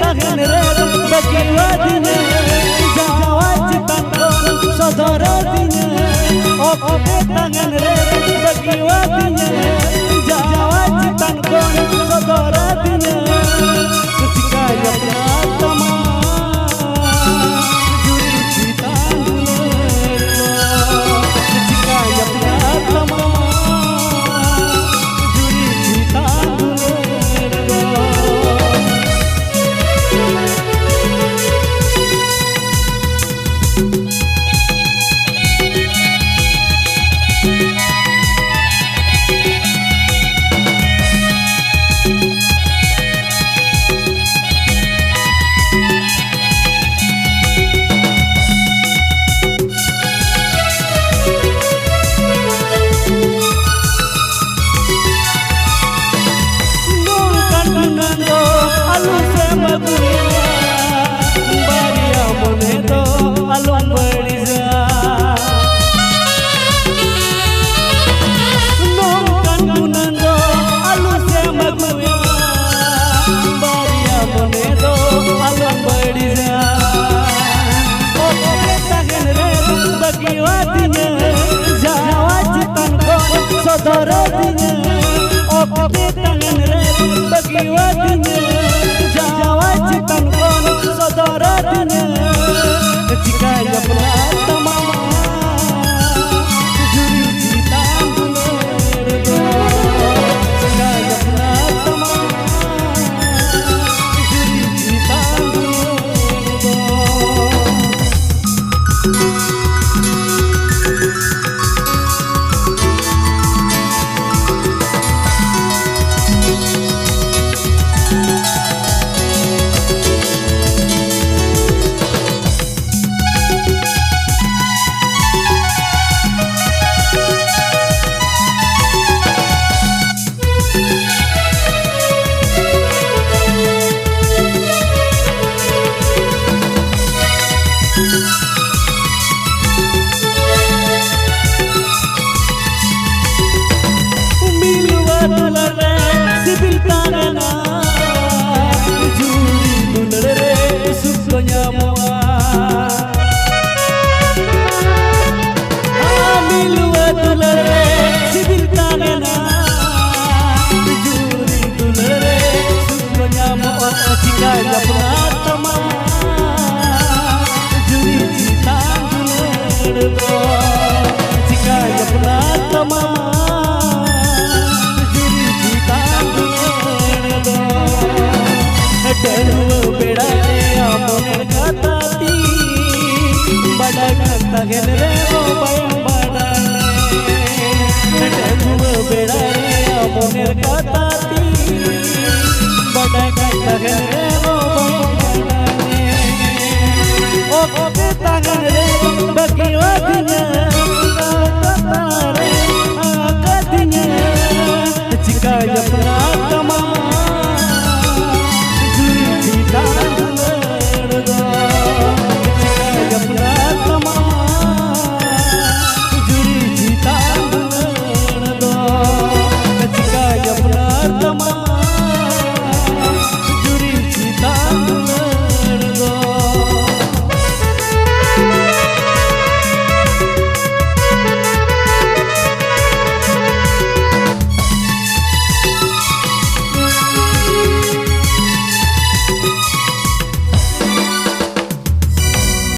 tangan re bagi wadinya Jawa Citangon saudara dinya oke tangan re bagi wadinya Jawa Citangon saudara dinya ketika ya pratama juri Citangon ketika ya pratama juri Citangon saudara dinya oke tangan re bagi wadinya Jawa Citangon saudara dinya ketika ya pratama juri Citangon ketika ya pratama juri Citangon jika ya pratama juri Citangon jika ya pratama juri Citangon dua beda amon katati bada tangan re bayang badane dua beda amon katati bada tangan re oke tangan re